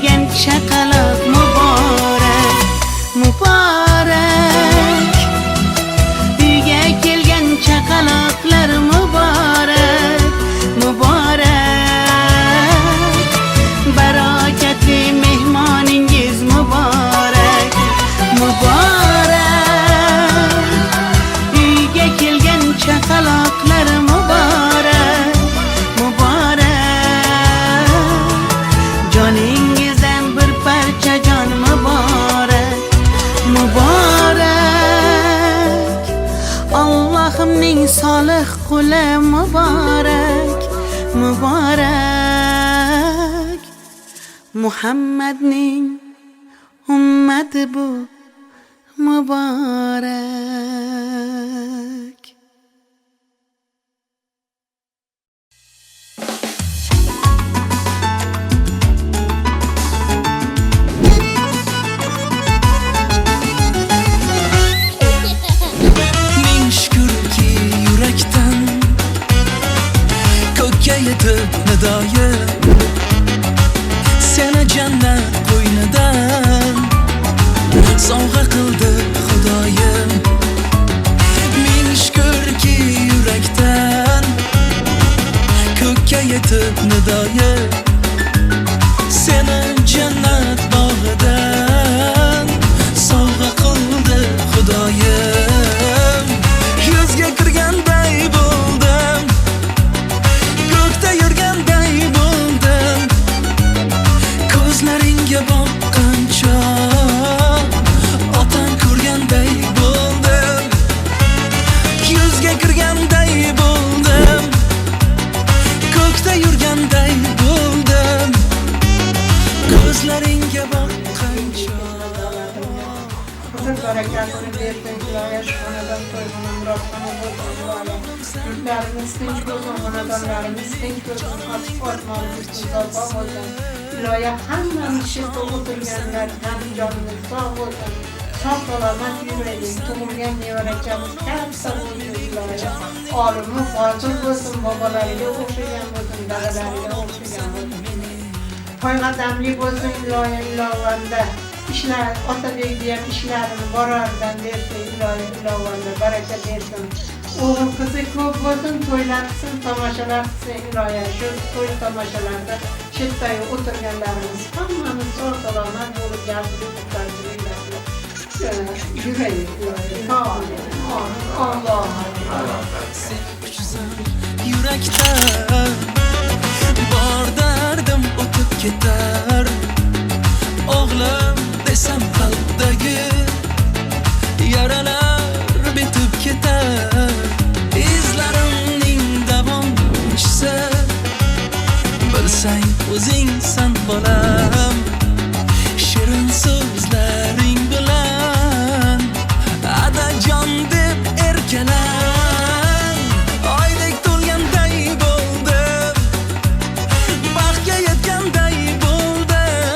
kelgan chaqaloq muborak, muborak. Uyga kelgan chaqaloqlar muborak, muborak. Barokatli mehmoningiz muborak, muborak. Uyga kelgan chaqaloqlar muborak, muborak. Joningizdan bir parcha jon muborak, muborak. Allohimning solih quli muborak, muborak. Muhammadning ummati bu muborak. Ming shukrki yurakdan ko'kka yetib nidoyim, seni jannat qo'ynidan sovg'a qildi Xudoyim. Ming shukrki yurakdan ko'kka yetib nidoyim, seni jannat bog'idan sovg'a qildi Xudoyim. Yuzga kirganday bo'ldim, ko'kda yurganday bo'ldim, ko'zlaringga boqqancha otang ko'rganday bo'ldim. Yuzga kirganday bo'ldim, ko'kda yurganday bo'ldim, ko'zlaringga boqqancha. Huzur barakatini bersin iloya, xonadon to'yg'ini murodxona bo'lsin iloya. Yurtlarimiz tinch bo'lsin, xonadonlarimiz tinch bo'lsin, xalq-ortmonimiz musaffo bo'lsin iloya. Hammamiz shifo o'tirganlar ham jonimiz sog' bo'lsin, sog' salomat yuraylik. Tug'ilgan nevarachamiz katta bo'lsin iloya. Olimi fozil bo'lsin, bobolariga o'xshagan bo'lsin, dadalariga o'xshagan bo'lsin. Qo'yqadamli bo'lsin iloya, ilovanda. İşler, Otabek diye işlerini borardan bersin iloya, ilovanda baraka bersin. O'g'il qizi ko'p bo'lsin, to'ylar qilsin, tomoshalar qilsin iloya. Shu to'y tomoshalarda chetdagi o'tirganlarimiz hammamiz sog' salomat bo'lib, yaxshilik yuraylik iloya. Alloh. Yurakdan bor dardim o'tib ketar, o'g'lim desam qalbdagi yaralar bitib ketar. Izlarimning davomchisi bilsang o'zingsan bolam, shirin so'zlaring bilan adajon deb erkalang. Oydek to'lganday bo'ldim, baxtga yetganday bo'ldim,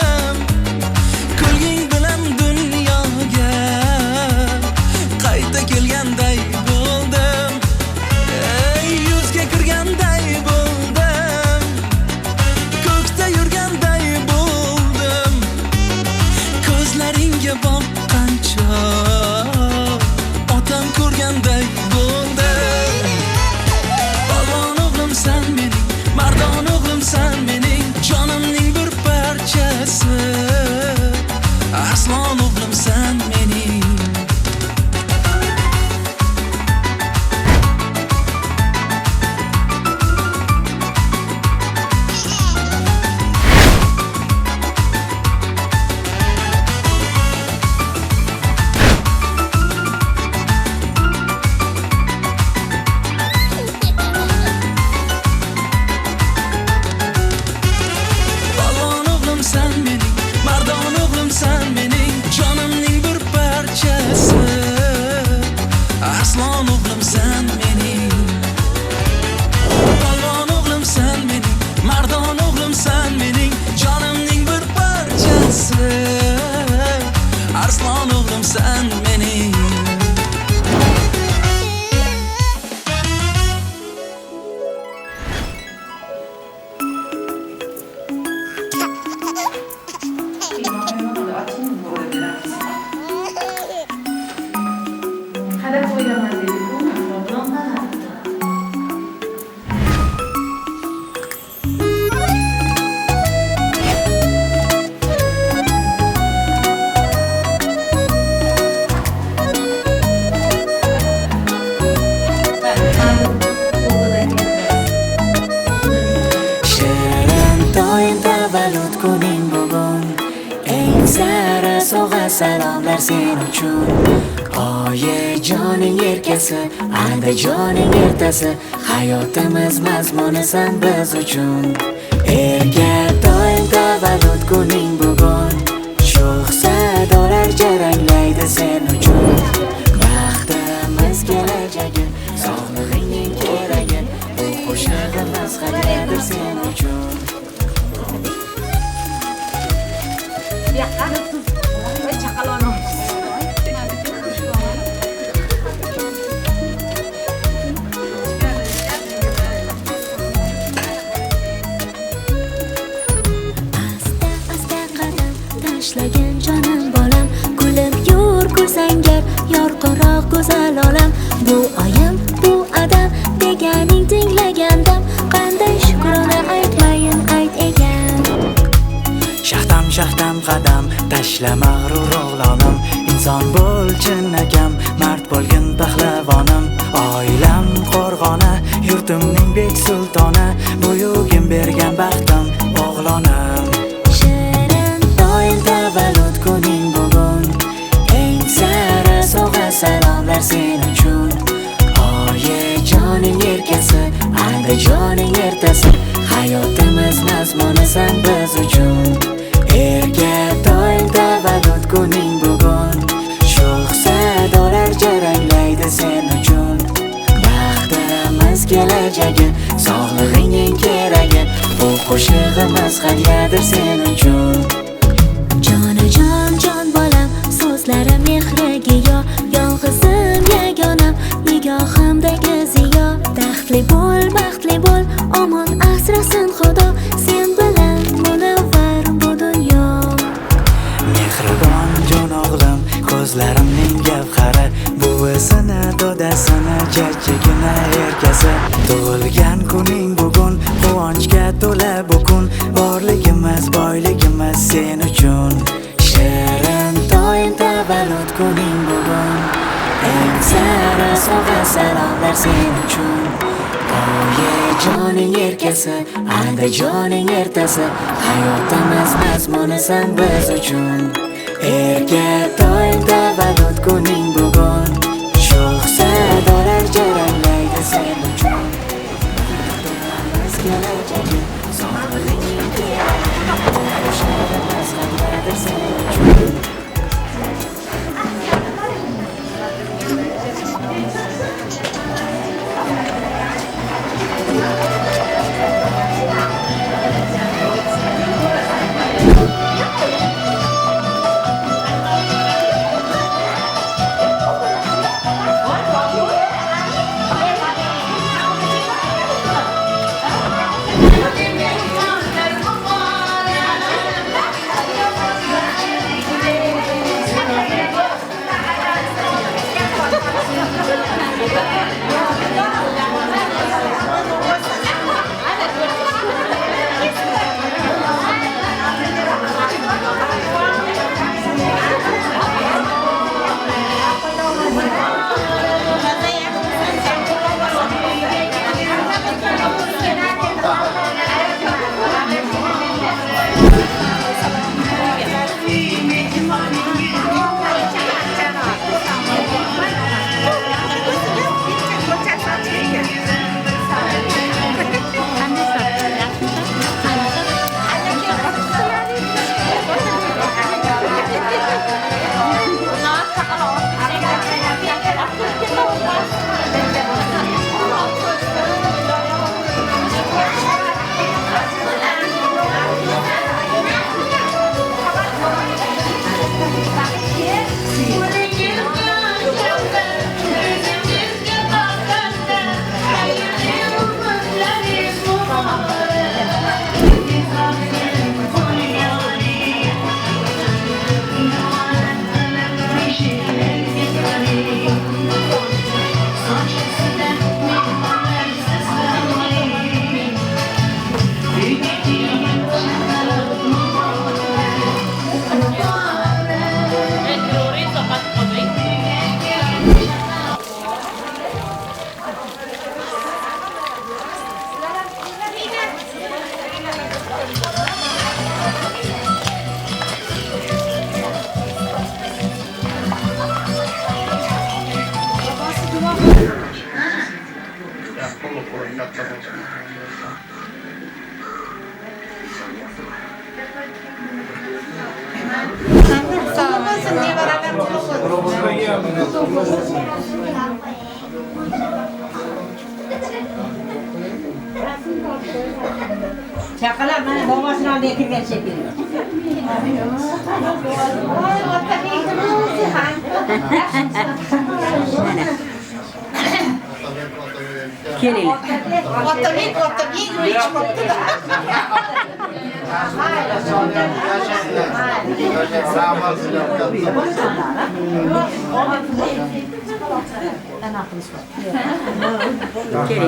eng sara sovg'a salomlar sen uchun. Oyijoning erkasi, Andijoning ertasi, hayotimiz mazmunisan biz uchun. Erga doim tavallud kuning bugun, sho'x sadolar jaranglaydi sen uchun. Baxtimiz kelajagi, sog'lig'ingning keragi, bu qo'shig'imiz xayriyadir sen uchun. Tashlagan jonim bolam, kulib yur kulsangar, yorqinroq go'zal olam. Bu oyim, bu adam deganing tinglagandam, qanday shukrona aytmayin ayt ekan. Shaxtam qadam tashla mag'rur o'g'lonim, inson bo'l chinakam, mard bo'lgin pahlavonim. Oilam qo'rg'oni, yurtimning bek sultoni, buyugim bergan baxtim o'g'lonim. Tavallud kuning bugun, eng sara sovg'a salomlar sen uchun. Oyijoning erkasi, Andijoning ertasi, hayotimiz mazmunisan biz uchun. Erga doim tavallud kuning bugun, sho'x sadolar jaranglaydi sen uchun. Baxtimiz kelajagi, sog'lig'ingning keragi, bu qo'shig'imiz xayriyadir sen uchun. Jonajon jon bolam, so'zlari mehriga yo, yolg'izim yagonam, nigohimdagi ziyo. Baxtli bo'l, omon asrasin Xudo, sen bilan munavvar bu dunyo. Mehribon jon o'g'lim, ko'zlarimning gavhari, buvisini, dodasini, jajjigina erkasi. Tug'ilgan kuning bugun, quvonchga to'la bu kun, borligimiz, boyligimiz sen uchun. Shirin doim tavallud kuning bugun, eng sara sovg'a salomlar sen uchun. Oyijoning erkasi, Andijoning ertasi, hayotimiz mazmunisan biz uchun. Erga doim tavallud kuning bugun, sho'x sadolar jaranglaydi sen uchun. Baxtimiz kelajagi, sog'lig'ingning keragi, qo'shig'imiz xayriyadir sen uchun. Sağ olasın, ne var adam Çakalar bana babasını aldı getirgen şekilde. Kelile.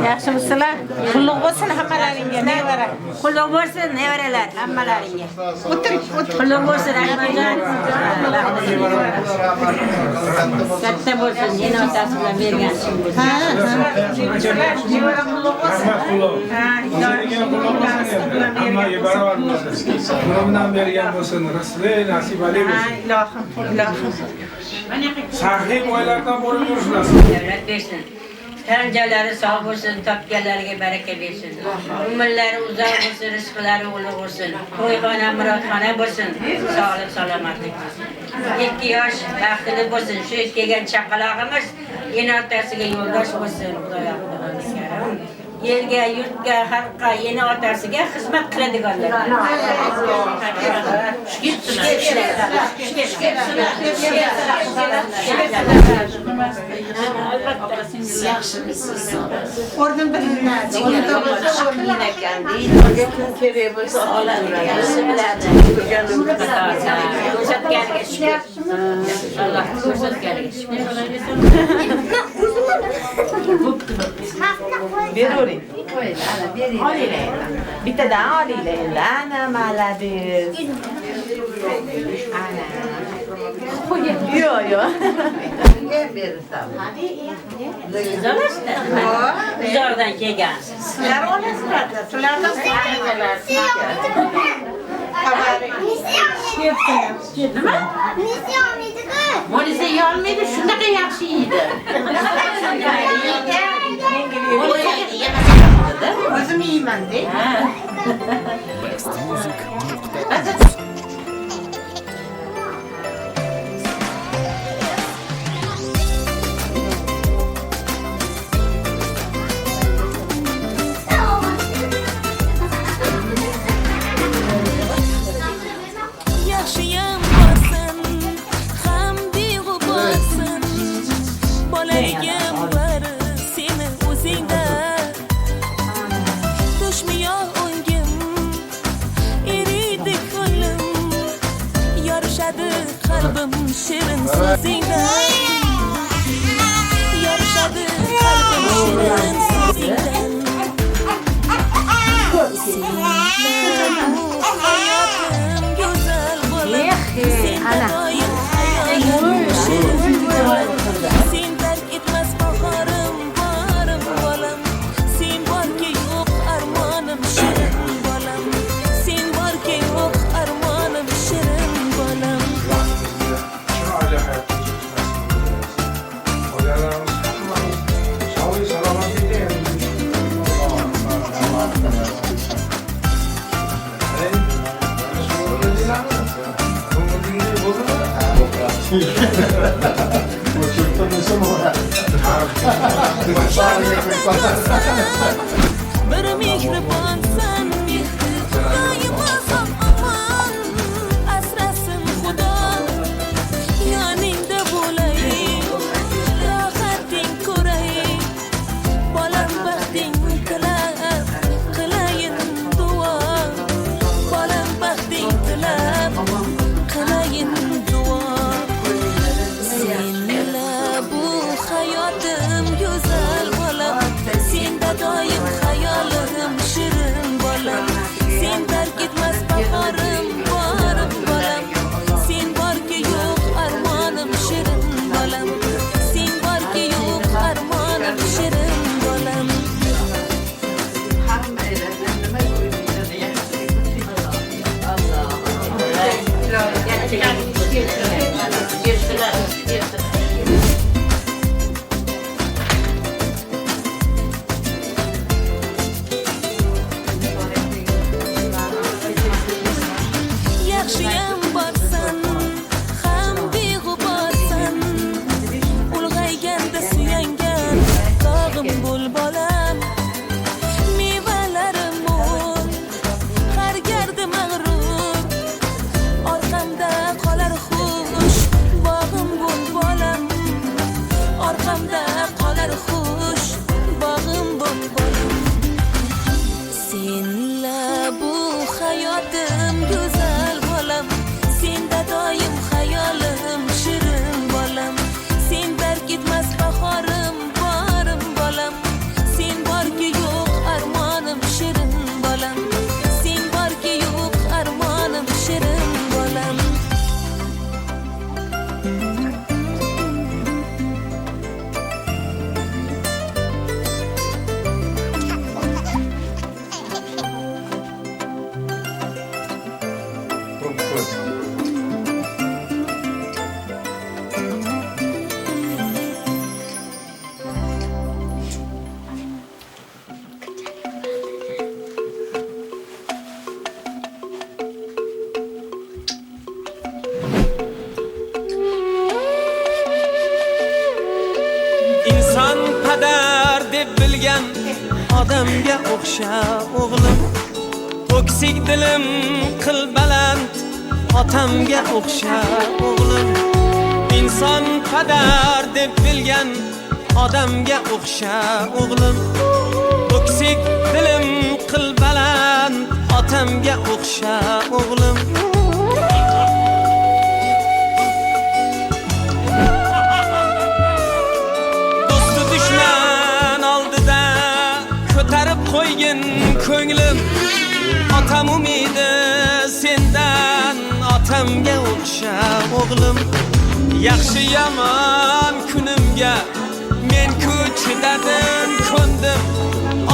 Yaxshimisilar? Qulluq bo'lsin hammalaringga, nevara. Qulluq bo'lsin nevaralar hammalaringga. Qulluq bo'lsin Akbarjon. Katta bo'lsin, yana otasi bilan bergan ishim bo'lsin. nevara qulluq bo'lsin. Hammaga barobar bo'lsin. Qulog'idan bergan bo'lsin, rizqli, nasibali bo'lsin. Ilohim. Saxiy boylardan bo'lib yurishlar. Davlat bersin. Tanjalari sog' bo'lsin, topganlariga baraka bersin. Umrlari uzoq bo'lsin, rizqlari ulug' bo'lsin. To'yxona, murodxona bo'lsin, sog'lik, salomatlik. 2 yosh baxtli bo'lsin. Shu kelgan chaqalog'imiz yana otasiga yo'ldosh bo'lsin. Xudoyo Yerga, yurtga, xalqqa, yana otasiga xizmat qiladiganlar. Oradan bilinmez. Allah ko'rsatganiga shukr. Berori. Olile. Bittadan olile. Ana malades. Ana. Yo. Uzordan kelgansiz. Sizlar olasizlar, sizlardan so'raydilar. Nima? Monisi yeyolmaydi, shunaqa yaxshi yeydi. O'zim yeyman-da. Yaxshiyam borsin, ham beg'u borsin. Bolaligim bari seni o'zingda. To'shmiyo o'ngim, eriydi ko'nglim. Yorishadi qalbim shirin so'zingda. Yorishadi qalbim shirin so'zingdan. Hayotim go'zal bo'lib, senda doim hayolim shirin bo'lib. Sen tark etmas bahorim, borim bolam. Sen borki yo'q armonim shirin bolam. Sen borki yo'q armonim shirin bolam. Chiroyli hayot kechirasiz. Oilalarimiz sog'lik, salomatlikda ham Bir mehribonsan, mehri doimo omon. Asrasin Xudo, yoningda bo'lay. Rohating ko'ray. Bolam baxting tilab, qilayin duo. Bolam baxting tilab, qilayin duo. Senla bu hayotim go'zal bolam. Senda doim hayolim shirin. inson qadar deb bilgan odamga o'xsha o'g'lim, o'ksik dilim qil baland otamga o'xsha o'g'lim, inson qadar deb bilgan odamga o'xsha o'g'lim, o'ksik dilim qil baland otamga o'xsha o'g'lim. Qo'ygin ko'nglim, otam umidi sendan, otamga o'xsha o'g'lim. Yaxshi yomon kunimga men-ku chidadim, ko'ndim,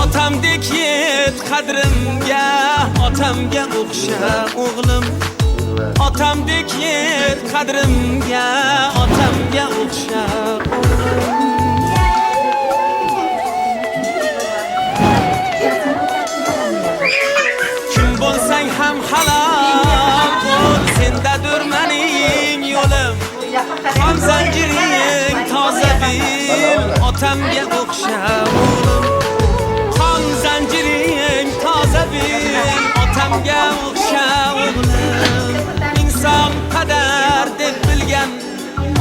otamdek yet qadrimga, otamga o'xsha o'g'lim, otamdek yet qadrimga, otamga o'xsha o'g'lim. Bo'lsang ham halol bo'l, sendadir mening yo'lim, qon zanjiring toza bil, otamga o'xsha o'g'lim, qon zanjiring toza bil, otamga o'xsha o'g'lim, inson qadar deb bilgan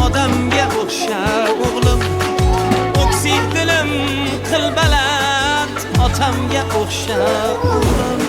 odamga o'xsha o'g'lim, o'ksik dilim qil baland otamga o'xsha o'g'lim.